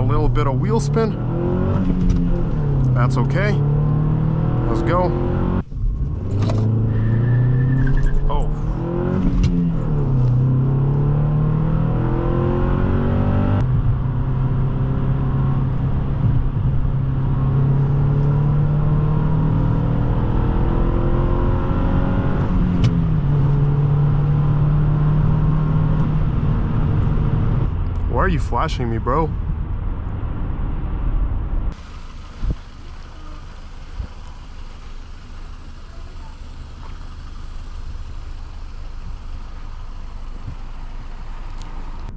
a little bit of wheel spin. That's okay. Let's go. Oh. Why are you flashing me, bro?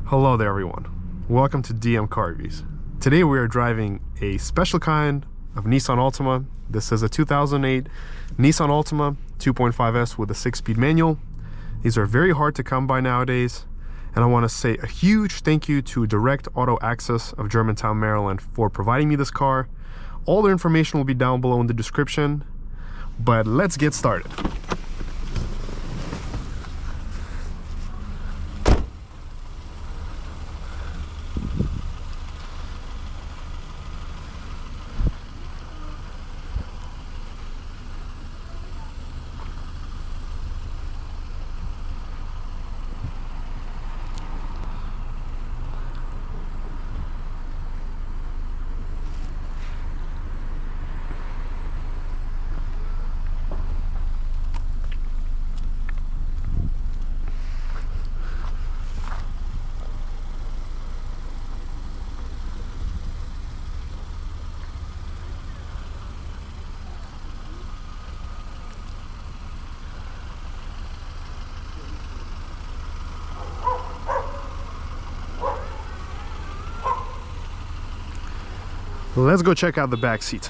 Hello there everyone, welcome to DM Car Reviews. Today we are driving a special kind of Nissan Altima. This is a 2008 Nissan Altima 2.5S with a 6-speed manual. These are very hard to come by nowadays, and I want to say a huge thank you to Direct Auto Access of Germantown, Maryland for providing me this car. All their information will be down below in the description, but let's get started. Let's go check out the back seat.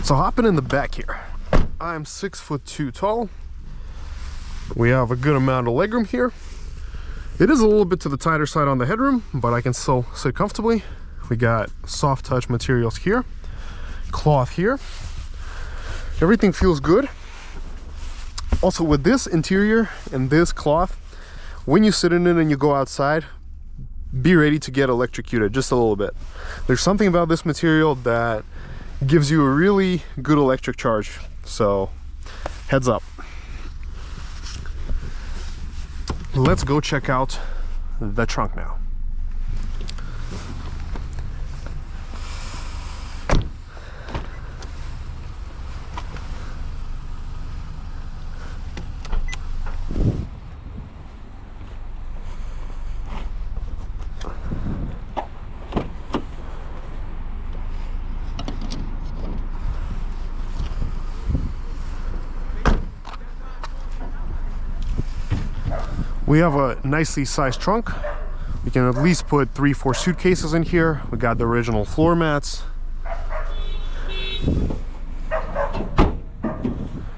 So hopping in the back here, I'm 6'2" tall. We have a good amount of legroom here. It is a little bit to the tighter side on the headroom, but I can still sit comfortably. We got soft touch materials here, cloth here. Everything feels good. Also with this interior and this cloth, when you sit in it and you go outside, be ready to get electrocuted just a little bit. There's something about this material that gives you a really good electric charge, so heads up. Let's go check out the trunk now. We have a nicely sized trunk. We can at least put 3-4 suitcases in here. We got the original floor mats.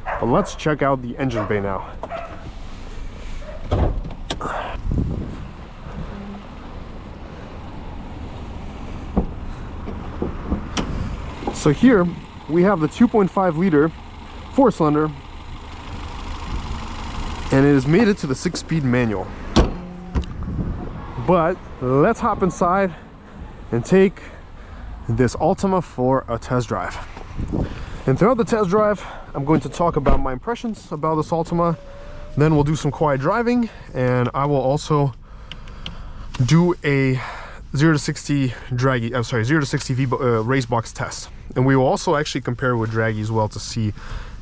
But let's check out the engine bay now. So here we have the 2.5 liter 4-cylinder, and it has made it to the 6-speed manual. But let's hop inside and take this Altima for a test drive. And throughout the test drive, I'm going to talk about my impressions about this Altima. Then we'll do some quiet driving, and I will also do a 0 to 60 draggy, 0 to 60 RaceBox test. And we will also actually compare with draggy as well to see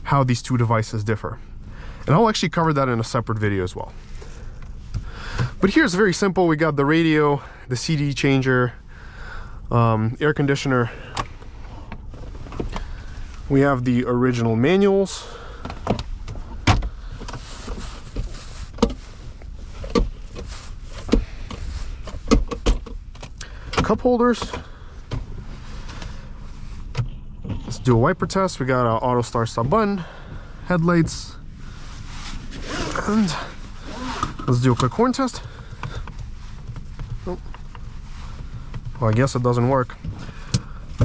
how these two devices differ. And I'll actually cover that in a separate video as well. But here's very simple. We got the radio, the CD changer, air conditioner. We have the original manuals. Cup holders. Let's do a wiper test. We got an auto start stop button, headlights, and let's do a quick horn test. Oh. Well, I guess it doesn't work,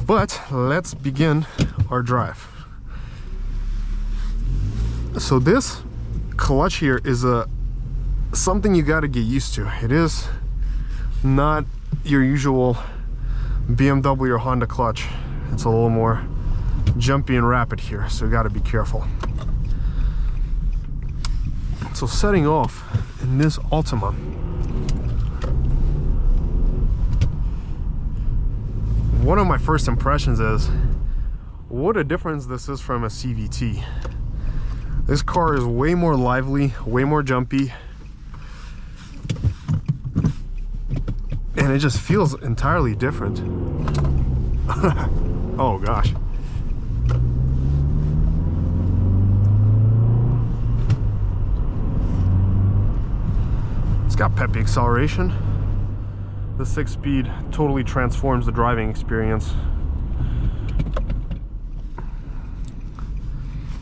but let's begin our drive. So this clutch here is something you got to get used to. It is not your usual BMW or Honda clutch. It's a little more jumpy and rapid here, so you got to be careful. So setting off in this Altima, one of my first impressions is what a difference this is from a CVT. This car is way more lively, way more jumpy, and it just feels entirely different. Oh gosh. It's got peppy acceleration. The 6-speed totally transforms the driving experience.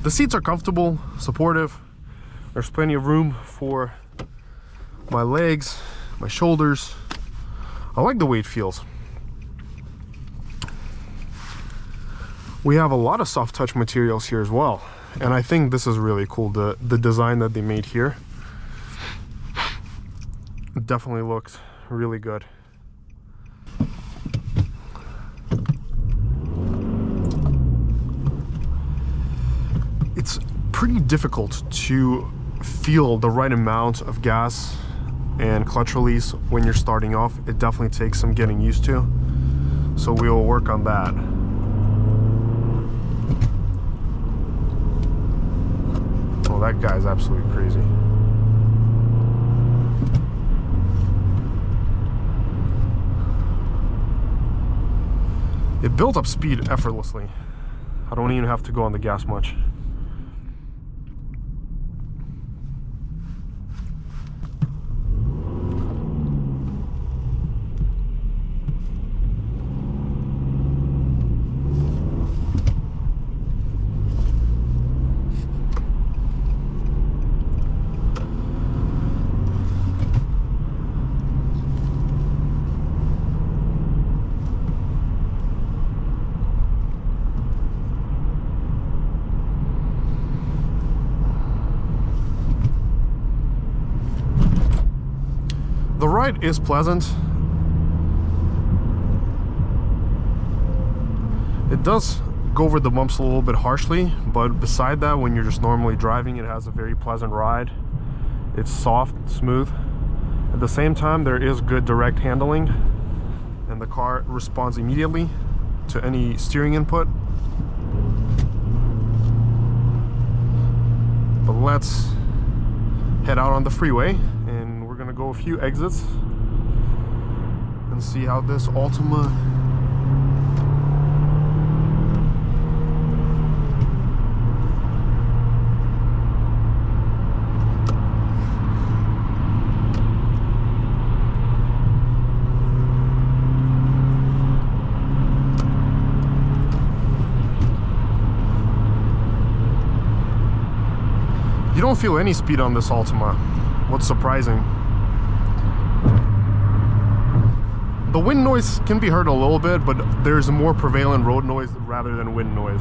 The seats are comfortable, supportive. There's plenty of room for my legs, my shoulders. I like the way it feels. We have a lot of soft touch materials here as well, and I think this is really cool. The design that they made here definitely looks really good. It's pretty difficult to feel the right amount of gas and clutch release when you're starting off. It definitely takes some getting used to, so we will work on that. Oh, that guy's absolutely crazy. It built up speed effortlessly. I don't even have to go on the gas much. The ride is pleasant. It does go over the bumps a little bit harshly, but beside that, when you're just normally driving, it has a very pleasant ride. It's soft, smooth. At the same time, there is good direct handling, and the car responds immediately to any steering input. But let's head out on the freeway, and we're gonna go a few exits and see how this Altima You don't feel any speed on this Altima. What's surprising. The wind noise can be heard a little bit, but there's a more prevalent road noise rather than wind noise.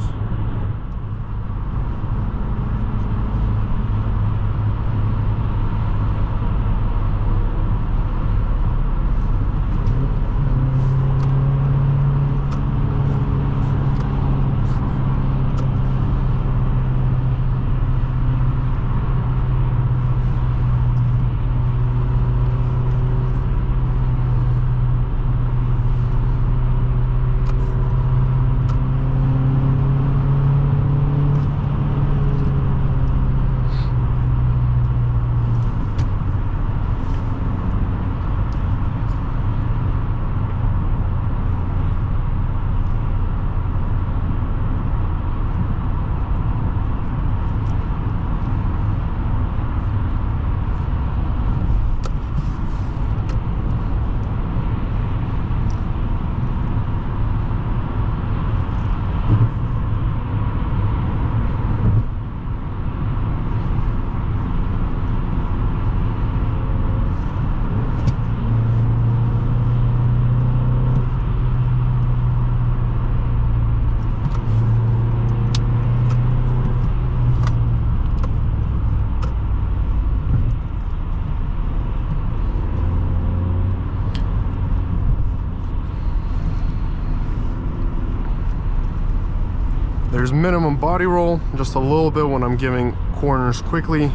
There's minimum body roll, just a little bit when I'm giving corners quickly.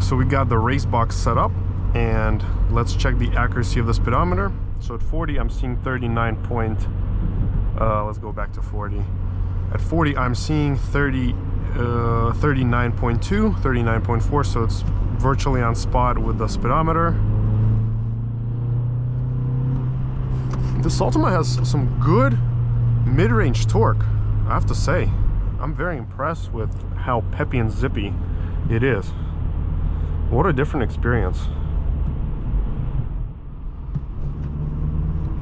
So we got the RaceBox set up, and let's check the accuracy of the speedometer. So at 40, I'm seeing 39 point, let's go back to 40. At 40, I'm seeing 39.2, 39.4, so it's virtually on spot with the speedometer. This Altima has some good mid-range torque, I have to say. I'm very impressed with how peppy and zippy it is. What a different experience.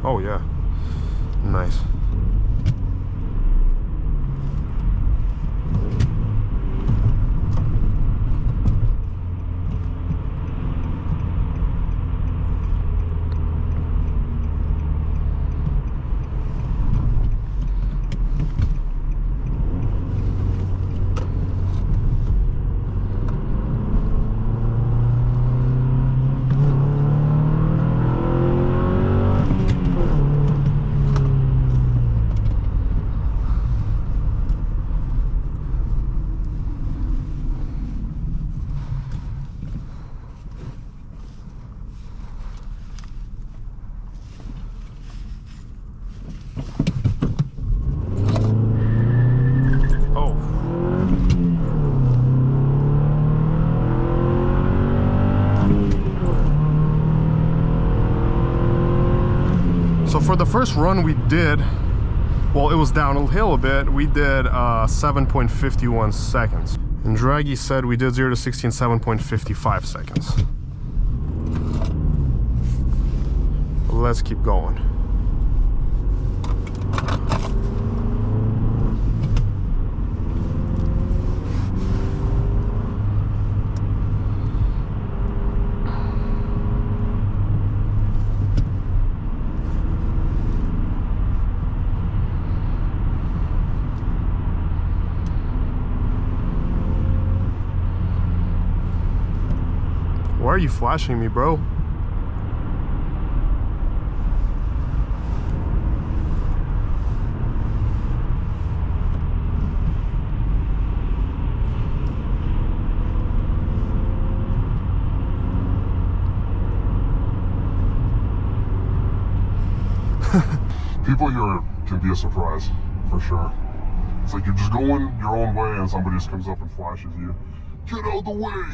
Oh yeah, nice. So for the first run we did, well, it was downhill a bit, we did 7.51 seconds. And Draghi said we did 0 to 60 in 7.55 seconds. Let's keep going. Why are you flashing me, bro? People here can be a surprise, for sure. It's like you're just going your own way and somebody just comes up and flashes you. Get out of the way!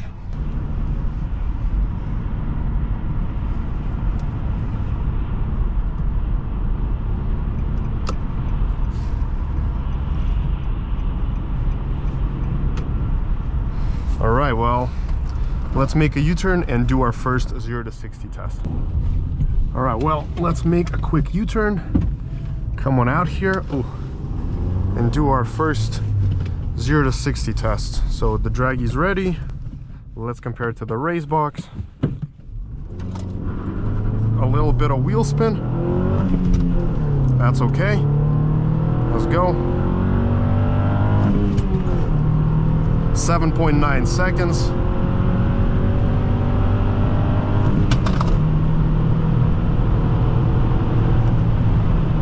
All right, well, let's make a U-turn and do our first 0 to 60 test. All right, well, let's make a quick U-turn. Come on out here, and do our first 0 to 60 test. So the Draghi's ready. Let's compare it to the RaceBox. A little bit of wheel spin. That's okay. Let's go. 7.9 seconds.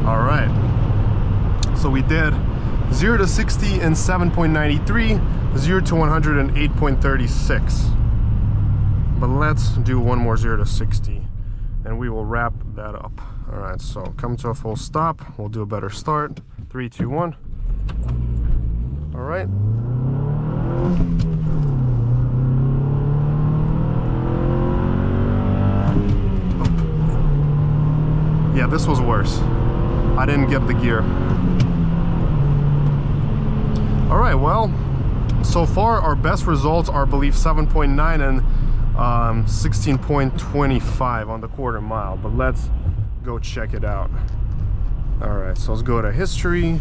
All right. So we did 0 to 60 in 7.93, 0 to 100 in 8.36. But let's do one more 0 to 60 and we will wrap that up. All right, so come to a full stop. We'll do a better start. 3, 2, 1. All right. Oh. Yeah, this was worse. I didn't get the gear. All right, well, so far our best results are, I believe, 7.9 and 16.25 on the quarter mile, but let's go check it out. All right, so let's go to history.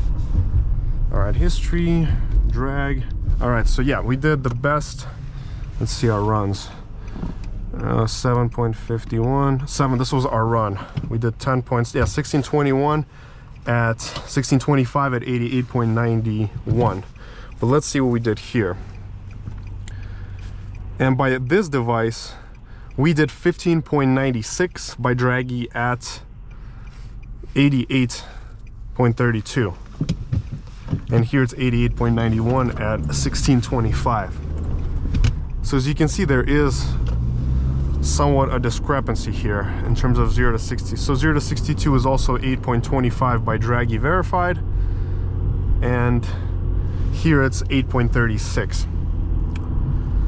All right, history, drag. All right, so yeah, we did the best. Let's see our runs. 7.51. 7, this was our run. We did 10 points. Yeah, 1621 at 1625 at 88.91. But let's see what we did here. And by this device, we did 15.96 by draggy at 88.32. And here it's 88.91 at 1625. So as you can see, there is somewhat a discrepancy here in terms of 0 to 60. So 0 to 62 is also 8.25 by draggy verified, and here it's 8.36.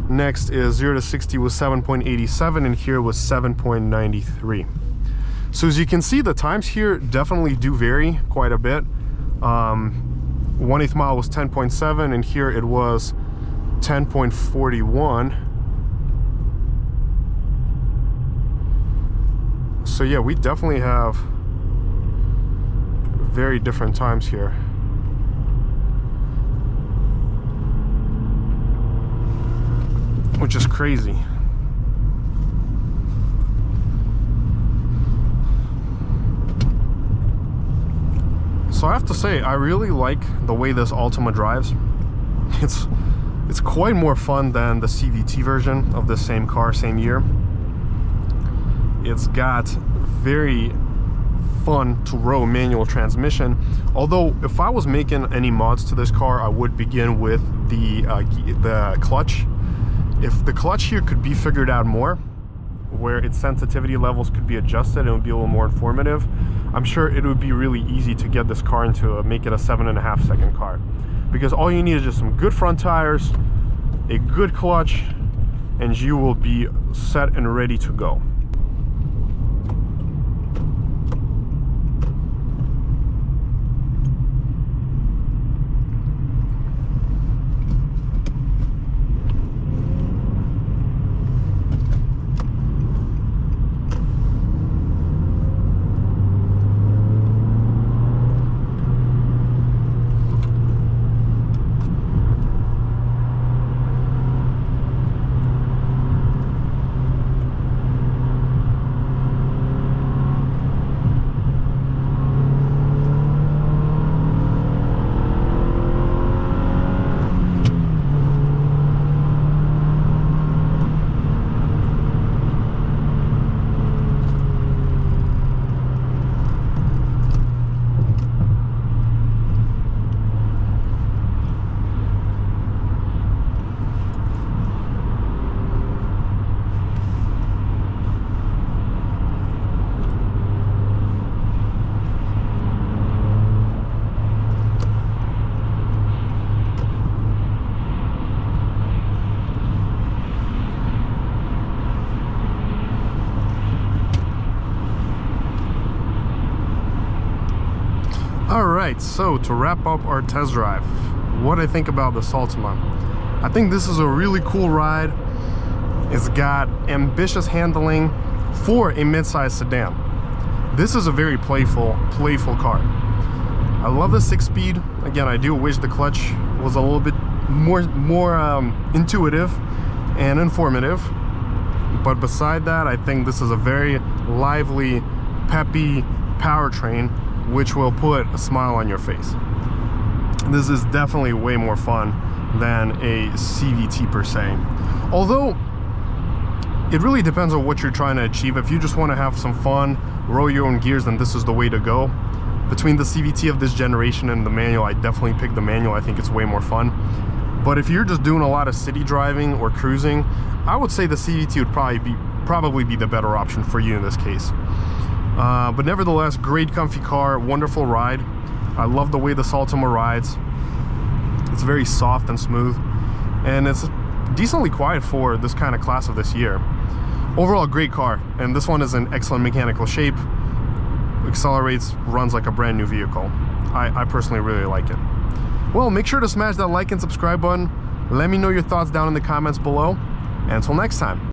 Next is 0 to 60 was 7.87, and here was 7.93. So as you can see, the times here definitely do vary quite a bit. 1/8 mile was 10.7, and here it was 10.41. So yeah, we definitely have very different times here. Which is crazy. So I have to say, I really like the way this Altima drives. It's quite more fun than the CVT version of the same car, same year. It's got very fun to row manual transmission. Although if I was making any mods to this car, I would begin with the clutch. If the clutch here could be figured out more, where its sensitivity levels could be adjusted and it would be a little more informative, I'm sure it would be really easy to get this car into make it a 7.5 second car. Because all you need is just some good front tires, a good clutch, and you will be set and ready to go. Alright, so to wrap up our test drive, what I think about this Altima. I think this is a really cool ride. It's got ambitious handling for a mid-size sedan. This is a very playful car. I love the 6-speed. Again, I do wish the clutch was a little bit more intuitive and informative. But beside that, I think this is a very lively, peppy powertrain, which will put a smile on your face. This is definitely way more fun than a CVT per se. Although, it really depends on what you're trying to achieve. If you just want to have some fun, roll your own gears, then this is the way to go. Between the CVT of this generation and the manual, I definitely pick the manual. I think it's way more fun. But if you're just doing a lot of city driving or cruising, I would say the CVT would probably be probably be the better option for you in this case. But nevertheless, great comfy car, wonderful ride. I love the way this Altima rides. It's very soft and smooth, and it's decently quiet for this kind of class of this year. Overall, great car, and this one is in excellent mechanical shape. Accelerates, runs like a brand new vehicle. I personally really like it. Well, make sure to smash that like and subscribe button. Let me know your thoughts down in the comments below. And until next time.